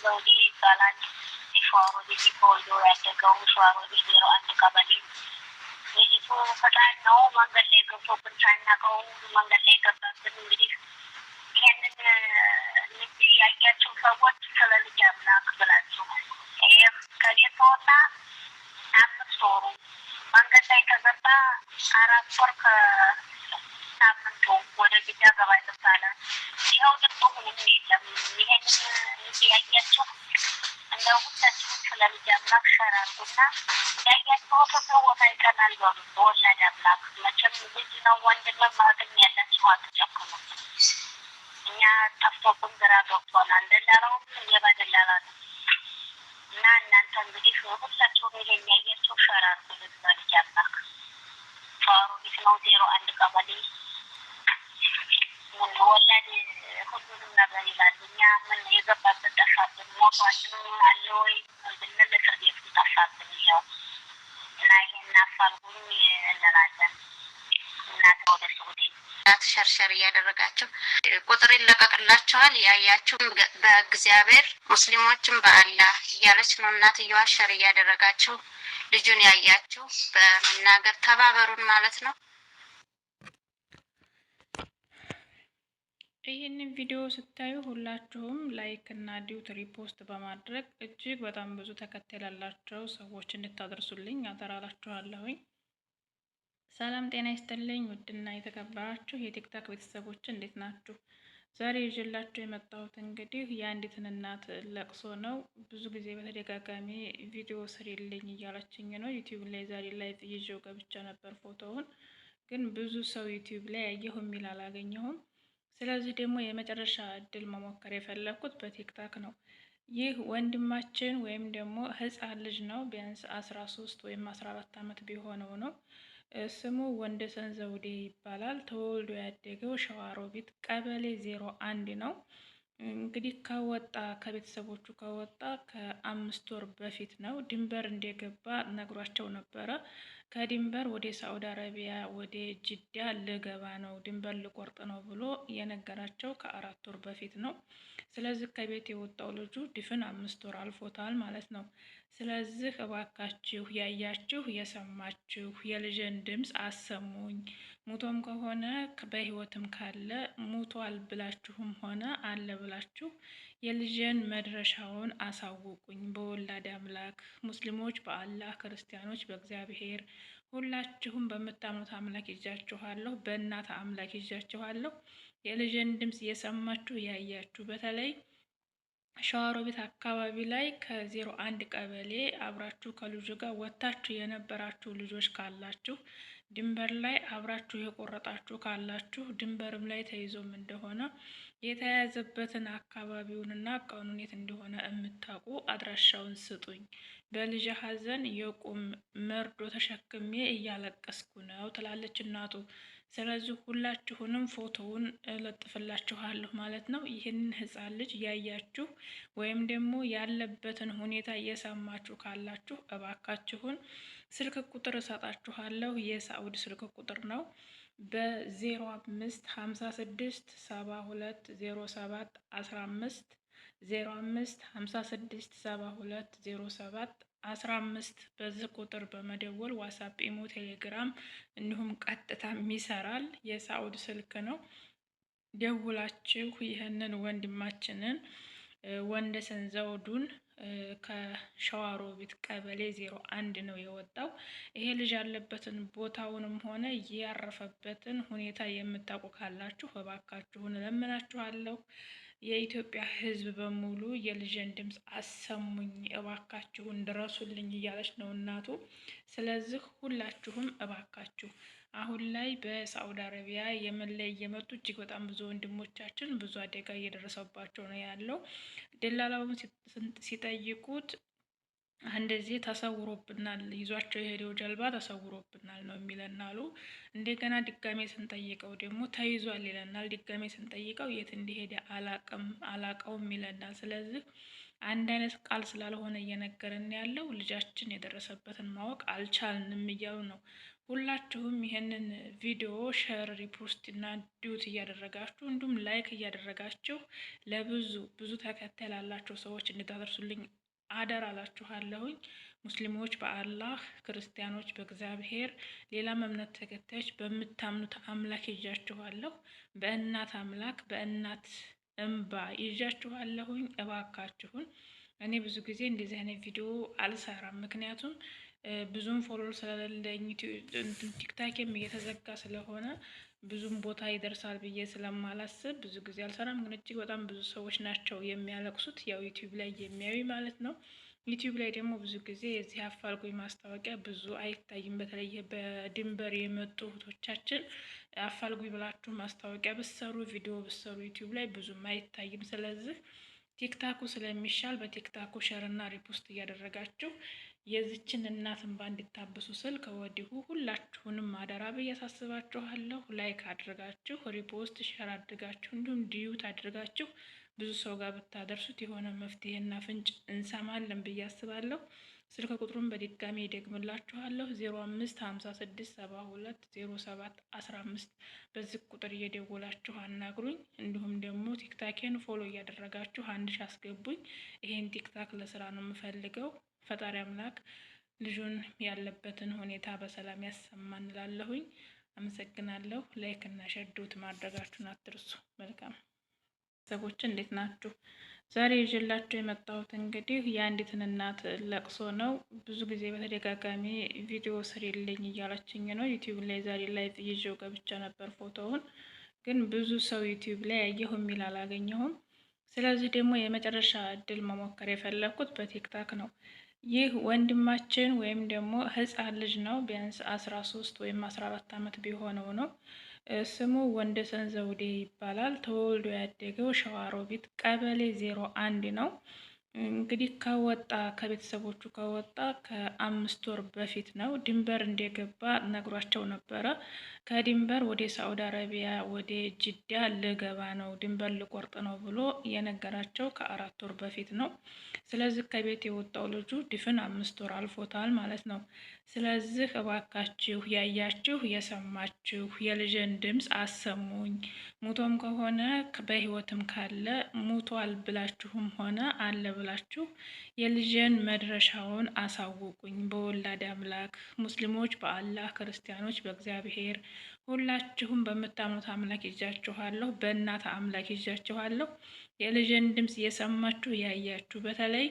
ዘውዴ ይባላል። የሸዋሮቢት ተወልዶ ያደገው ሸዋሮቢት 01 ቀበሌ። ልጅቱ ፈጣን ነው። መንገድ ላይ ገብቶብን ሳናውቀው መንገድ ላይ ገባብን። እንግዲህ ይህንን ልጅ ያያችሁ ሰዎች ስለ ልጅ አምላክ ብላችሁ ይህ ከቤት ወጣ 5 ወሩ መንገድ ላይ ከገባ 4 ወር ከሳምንቱ ወደ ግጃ ገባ ይባላል። ይኸው ልቡ ምንም የለም። ይሄንን ልጅ ያያችሁ እንደው ሁላችሁም ስለ ልጅ አምላክ ሸር አድርጉና ያያችሁትን ቦታ ይቀናል በሉ። በወላድ አምላክ መቼም ልጅ ነው ወንድምም እህትም ያላችሁ አትጨክኑ። እኛ ጠፍቶብን ግራ ገብቶናል። ደላላውም ሌባ ደላላ ነው እና እናንተ እንግዲህ ሁላችሁም ይሄን ያያችሁ ሸር አድርጉልን በልጅ አምላክ። ሸዋሮቢት ነው 01 ቀበሌ። ወላድ ሁሉንም ነገር ይላሉ። እኛ ምን የገባበት ጠፋብን፣ ሞቷልም አለ ወይ ብንል እስር ቤት ጠፋብን። ይኸው እና ይሄን አፋልጉኝ እንላለን። እናት ወደ ሱዲ እናት ሸርሸር እያደረጋቸው ቁጥር ይለቀቅላቸዋል። ያያችሁ በእግዚአብሔር ሙስሊሞችም በአላህ እያለች ነው እናትየዋ ሸር እያደረጋቸው ልጁን ያያችሁ በመናገር ተባበሩን ማለት ነው። ይህንን ቪዲዮ ስታዩ ሁላችሁም ላይክ እና ዲዩት ሪፖስት በማድረግ እጅግ በጣም ብዙ ተከታይ ላላቸው ሰዎች እንድታደርሱልኝ አደራላችኋለሁኝ። ሰላም ጤና ይስጥልኝ። ውድና የተከበራችሁ የቲክታክ ቤተሰቦች እንዴት ናችሁ? ዛሬ ይዤላችሁ የመጣሁት እንግዲህ የአንዲትን እናት ለቅሶ ነው። ብዙ ጊዜ በተደጋጋሚ ቪዲዮ ስሪልኝ እያለችኝ ነው። ዩቲዩብ ላይ ዛሬ ላይ ይዤው ገብቻ ነበር ፎቶውን፣ ግን ብዙ ሰው ዩቲዩብ ላይ ያየሁ የሚል አላገኘሁም። ስለዚህ ደግሞ የመጨረሻ እድል መሞከር የፈለኩት በቲክታክ ነው። ይህ ወንድማችን ወይም ደግሞ ህፃን ልጅ ነው። ቢያንስ 13 ወይም 14 ዓመት ቢሆነው ነው። ስሙ ወንደሰን ዘውዴ ይባላል። ተወልዶ ያደገው ሸዋሮቢት ቀበሌ 01 ነው። እንግዲህ ከቤተሰቦቹ ከወጣ ከ5 ወር በፊት ነው። ድንበር እንደገባ ነግሯቸው ነበረ። ከድንበር ወደ ሳዑዲ አረቢያ ወደ ጅዳ ልገባ ነው፣ ድንበር ልቆርጥ ነው ብሎ የነገራቸው ከ4 ወር በፊት ነው። ስለዚህ ከቤት የወጣው ልጁ ድፍን 5 ወር አልፎታል ማለት ነው። ስለዚህ እባካችሁ ያያችሁ የሰማችሁ የልጅን ድምፅ አሰሙኝ። ሙቶም ከሆነ በህይወትም ካለ ሙቷል ብላችሁም ሆነ አለ ብላችሁ የልጅን መድረሻውን አሳውቁኝ። በወላድ አምላክ ሙስሊሞች በአላህ ክርስቲያኖች በእግዚአብሔር ሁላችሁም በምታምኑት አምላክ ይዣችኋለሁ፣ በእናት አምላክ ይዣችኋለሁ። የልጅን ድምፅ እየሰማችሁ ያያችሁ በተለይ ሸዋሮቢት አካባቢ ላይ ከ01 ቀበሌ አብራችሁ ከልጁ ጋር ወጥታችሁ የነበራችሁ ልጆች ካላችሁ፣ ድንበር ላይ አብራችሁ የቆረጣችሁ ካላችሁ፣ ድንበርም ላይ ተይዞም እንደሆነ የተያያዘበትን አካባቢውንና ቀኑን የት እንደሆነ የምታውቁ አድራሻውን ስጡኝ። በልጅ ሀዘን የቁም መርዶ ተሸክሜ እያለቀስኩ ነው ትላለች እናቱ። ስለዚህ ሁላችሁንም ፎቶውን እለጥፍላችኋለሁ ማለት ነው። ይህንን ህፃን ልጅ ያያችሁ ወይም ደግሞ ያለበትን ሁኔታ እየሰማችሁ ካላችሁ እባካችሁን ስልክ ቁጥር እሰጣችኋለሁ። የሳዑዲ ስልክ ቁጥር ነው። በ0556 72 07 15 0556 72 07 15 በዚህ ቁጥር በመደወል ዋትስአፕ፣ ኢሞ፣ ቴሌግራም እንዲሁም ቀጥታም ይሰራል። የሳዑዲ ስልክ ነው። ደውላችሁ ይህንን ወንድማችንን ወንደሰን ዘውዱን ከሸዋሮቢት ቀበሌ 01 ነው የወጣው። ይሄ ልጅ ያለበትን ቦታውንም ሆነ ያረፈበትን ሁኔታ የምታውቁ ካላችሁ እባካችሁን እለምናችኋለሁ። የኢትዮጵያ ሕዝብ በሙሉ የልጅን ድምፅ አሰሙኝ፣ እባካችሁን ድረሱልኝ እያለች ነው እናቱ። ስለዚህ ሁላችሁም እባካችሁ አሁን ላይ በሳዑዲ አረቢያ የመን ላይ እየመጡ እጅግ በጣም ብዙ ወንድሞቻችን ብዙ አደጋ እየደረሰባቸው ነው ያለው። ደላላውን ሲጠይቁት እንደዚህ ተሰውሮብናል፣ ይዟቸው የሄደው ጀልባ ተሰውሮብናል ነው የሚለን አሉ። እንደገና ድጋሜ ስንጠይቀው ደግሞ ተይዟል ይለናል። ድጋሜ ስንጠይቀው የት እንደሄደ አላቀውም ይለናል። ስለዚህ አንድ አይነት ቃል ስላልሆነ እየነገረን ያለው ልጃችን የደረሰበትን ማወቅ አልቻልንም እያሉ ነው። ሁላችሁም ይሄንን ቪዲዮ ሼር፣ ሪፖስት እና ዲዩት እያደረጋችሁ እንዲሁም ላይክ እያደረጋችሁ ብዙ ተከታይ ላላቸው ሰዎች እንድታደርሱልኝ አደራ እላችኋለሁኝ። ሙስሊሞች በአላህ፣ ክርስቲያኖች በእግዚአብሔር፣ ሌላም እምነት ተከታዮች በምታምኑት አምላክ ይዣችኋለሁ። በእናት አምላክ በእናት እንባ ይዣችኋለሁኝ። እባካችሁን እኔ ብዙ ጊዜ እንደዚህ አይነት ቪዲዮ አልሰራም፣ ምክንያቱም ብዙም ፎሎወር ስለሌለኝ ቲክታክም እየተዘጋ ስለሆነ ብዙም ቦታ ይደርሳል ብዬ ስለማላስብ ብዙ ጊዜ አልሰራም። ግን እጅግ በጣም ብዙ ሰዎች ናቸው የሚያለቅሱት፣ ያው ዩቲዩብ ላይ የሚያዩ ማለት ነው። ዩቲዩብ ላይ ደግሞ ብዙ ጊዜ የዚህ አፋልጉኝ ማስታወቂያ ብዙ አይታይም። በተለይ በድንበር የመጡ እህቶቻችን አፋልጉኝ ብላችሁ ማስታወቂያ ብሰሩ፣ ቪዲዮ ብሰሩ ዩቲዩብ ላይ ብዙም አይታይም። ስለዚህ ቲክታኩ ስለሚሻል በቲክታኩ ሸር እና ሪፖስት እያደረጋችሁ የዚችን እናት እንባ እንዲታበሱ ስል ከወዲሁ ሁላችሁንም አደራ ብዬ አሳስባችኋለሁ። ላይክ አድርጋችሁ ሪፖስት ሸር አድርጋችሁ እንዲሁም ዲዩት አድርጋችሁ ብዙ ሰው ጋር ብታደርሱት የሆነ መፍትሄና ፍንጭ እንሰማለን ብዬ አስባለሁ። ስልክ ቁጥሩን በድጋሚ ይደግምላችኋለሁ 0556720715 በዚህ ቁጥር እየደወላችሁ አናግሩኝ። እንዲሁም ደግሞ ቲክታኬን ፎሎ እያደረጋችሁ 1000 አስገቡኝ። ይሄን ቲክታክ ለስራ ነው የምፈልገው። ፈጣሪ አምላክ ልጁን ያለበትን ሁኔታ በሰላም ያሰማን እላለሁኝ። አመሰግናለሁ። ላይክ እና ሼር ዲዩት ማድረጋችሁን አትርሱ። መልካም ሰዎች እንዴት ናችሁ? ዛሬ ይዤላችሁ የመጣሁት እንግዲህ የአንዲትን እናት ለቅሶ ነው። ብዙ ጊዜ በተደጋጋሚ ቪዲዮ ስሪልኝ እያለችኝ ነው። ዩቲዩብ ላይ ዛሬ ላይቭ ይዤው ገብቻ ነበር ፎቶውን፣ ግን ብዙ ሰው ዩቲዩብ ላይ ያየሁ የሚል አላገኘሁም። ስለዚህ ደግሞ የመጨረሻ እድል መሞከር የፈለኩት በቲክታክ ነው። ይህ ወንድማችን ወይም ደግሞ ህፃን ልጅ ነው። ቢያንስ 13 ወይም 14 ዓመት ቢሆነው ነው። ስሙ ወንደሰን ዘውዴ ይባላል። ተወልዶ ያደገው ሸዋሮቢት ቀበሌ 01 ነው። እንግዲህ ከቤተሰቦቹ ከወጣ ከ5 ወር በፊት ነው። ድንበር እንደገባ ነግሯቸው ነበረ። ከድንበር ወደ ሳዑዲ አረቢያ ወደ ጅዳ ልገባ ነው፣ ድንበር ልቆርጥ ነው ብሎ የነገራቸው ከ4 ወር በፊት ነው። ስለዚህ ከቤት የወጣው ልጁ ድፍን 5 ወር አልፎታል ማለት ነው። ስለዚህ እባካችሁ ያያችሁ የሰማችሁ የልጅን ድምፅ አሰሙኝ። ሙቶም ከሆነ በህይወትም ካለ ሙቷል ብላችሁም ሆነ አለ ብላችሁ የልጅን መድረሻውን አሳውቁኝ። በወላድ አምላክ ሙስሊሞች በአላህ፣ ክርስቲያኖች በእግዚአብሔር፣ ሁላችሁም በምታምኑት አምላክ ይዣችኋለሁ፣ በእናት አምላክ ይዣችኋለሁ። የልጅን ድምፅ እየሰማችሁ ያያችሁ በተለይ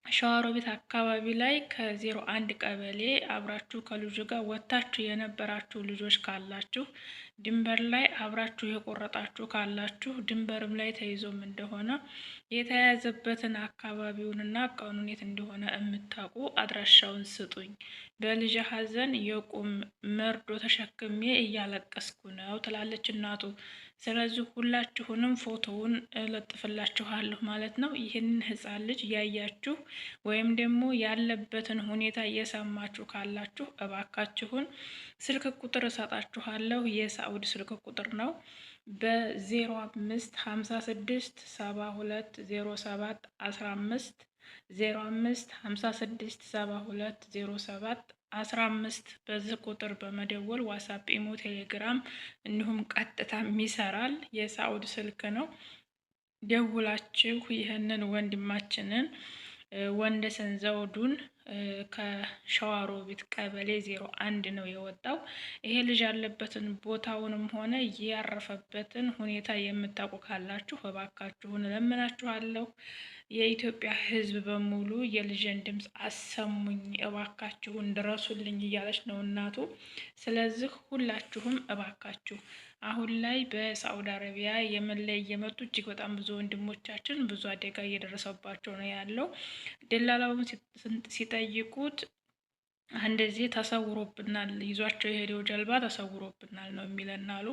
ሸዋሮቢት አካባቢ ላይ ከ01 ቀበሌ አብራችሁ ከልጁ ጋር ወጥታችሁ የነበራችሁ ልጆች ካላችሁ፣ ድንበር ላይ አብራችሁ የቆረጣችሁ ካላችሁ፣ ድንበርም ላይ ተይዞም እንደሆነ የተያያዘበትን አካባቢውንና ቀኑን የት እንደሆነ የምታውቁ አድራሻውን ስጡኝ። በልጅ ሀዘን የቁም መርዶ ተሸክሜ እያለቀስኩ ነው ትላለች እናቱ። ስለዚህ ሁላችሁንም ፎቶውን እለጥፍላችኋለሁ ማለት ነው። ይህንን ህፃን ልጅ ያያችሁ ወይም ደግሞ ያለበትን ሁኔታ እየሰማችሁ ካላችሁ እባካችሁን ስልክ ቁጥር እሰጣችኋለሁ። የሳዑዲ ስልክ ቁጥር ነው። በ0556720715 0556720715 በዚህ ቁጥር በመደወል ዋትስአፕ፣ ኢሞ፣ ቴሌግራም እንዲሁም ቀጥታም ይሰራል። የሳዑዲ ስልክ ነው። ደውላችሁ ይህንን ወንድማችንን ወንደሰን ዘውዱን ከሸዋሮቢት ቀበሌ 01 ነው የወጣው። ይሄ ልጅ ያለበትን ቦታውንም ሆነ ያረፈበትን ሁኔታ የምታውቁ ካላችሁ እባካችሁን እለምናችኋለሁ። የኢትዮጵያ ሕዝብ በሙሉ የልጅን ድምፅ አሰሙኝ፣ እባካችሁን ድረሱልኝ እያለች ነው እናቱ። ስለዚህ ሁላችሁም እባካችሁ አሁን ላይ በሳዑዲ አረቢያ የመን ላይ እየመጡ እጅግ በጣም ብዙ ወንድሞቻችን ብዙ አደጋ እየደረሰባቸው ነው ያለው። ደላላውን ሲጠይቁት እንደዚህ ተሰውሮብናል፣ ይዟቸው የሄደው ጀልባ ተሰውሮብናል ነው የሚለን አሉ።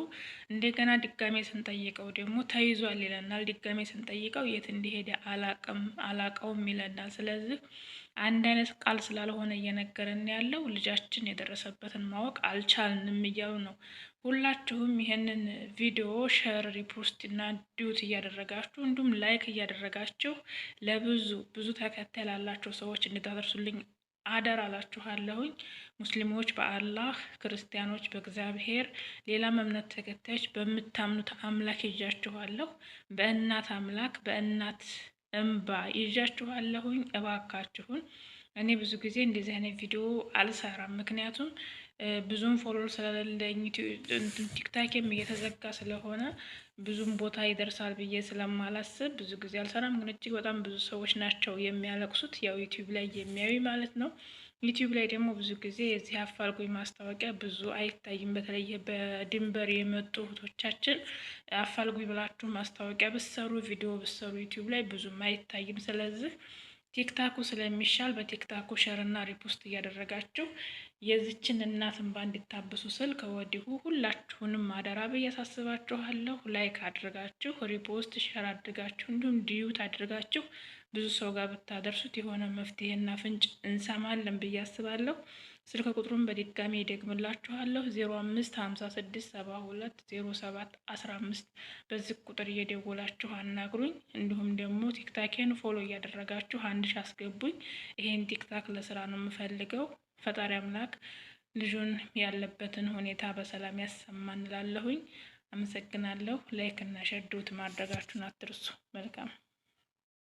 እንደገና ድጋሜ ስንጠይቀው ደግሞ ተይዟል ይለናል። ድጋሜ ስንጠይቀው የት እንደሄደ አላቀውም ይለናል። ስለዚህ አንድ አይነት ቃል ስላልሆነ እየነገረን ያለው ልጃችን የደረሰበትን ማወቅ አልቻልንም እያሉ ነው። ሁላችሁም ይሄንን ቪዲዮ ሼር፣ ሪፖስት እና ዲዩት እያደረጋችሁ እንዲሁም ላይክ እያደረጋችሁ ብዙ ተከታይ ላላቸው ሰዎች እንድታደርሱልኝ አደራ አላችኋለሁኝ። ሙስሊሞች በአላህ፣ ክርስቲያኖች በእግዚአብሔር፣ ሌላም እምነት ተከታዮች በምታምኑት አምላክ ይዣችኋለሁ። በእናት አምላክ በእናት እንባ ይዣችኋለሁኝ። እባካችሁን እኔ ብዙ ጊዜ እንደዚህ አይነት ቪዲዮ አልሰራም፣ ምክንያቱም ብዙም ፎሎወር ስለሌለኝ ቲክታክም እየተዘጋ ስለሆነ ብዙም ቦታ ይደርሳል ብዬ ስለማላስብ ብዙ ጊዜ አልሰራም። ግን እጅግ በጣም ብዙ ሰዎች ናቸው የሚያለቅሱት፣ ያው ዩቲዩብ ላይ የሚያዩ ማለት ነው። ዩቲዩብ ላይ ደግሞ ብዙ ጊዜ የዚህ አፋልጉኝ ማስታወቂያ ብዙ አይታይም። በተለይ በድንበር የመጡ እህቶቻችን አፋልጉኝ ብላችሁ ማስታወቂያ ብሰሩ፣ ቪዲዮ ብሰሩ ዩቲዩብ ላይ ብዙም አይታይም። ስለዚህ ቲክታኩ ስለሚሻል በቲክታኩ ሸር እና ሪፖስት እያደረጋችሁ የዚችን እናት እንባ እንዲታበሱ ስል ከወዲሁ ሁላችሁንም አደራ ብዬ አሳስባችኋለሁ። ላይክ አድርጋችሁ ሪፖስት ሸር አድርጋችሁ እንዲሁም ዲዩት አድርጋችሁ ብዙ ሰው ጋር ብታደርሱት የሆነ መፍትሄና ፍንጭ እንሰማለን ብዬ አስባለሁ። ስልክ ቁጥሩን በድጋሚ ይደግምላችኋለሁ 0556720715 በዚህ ቁጥር እየደወላችሁ አናግሩኝ። እንዲሁም ደግሞ ቲክታኬን ፎሎ እያደረጋችሁ 1000 አስገቡኝ። ይሄን ቲክታክ ለስራ ነው የምፈልገው። ፈጣሪ አምላክ ልጁን ያለበትን ሁኔታ በሰላም ያሰማን እላለሁኝ። አመሰግናለሁ። ላይክ እና ሸር ዶት ማድረጋችሁን አትርሱ። መልካም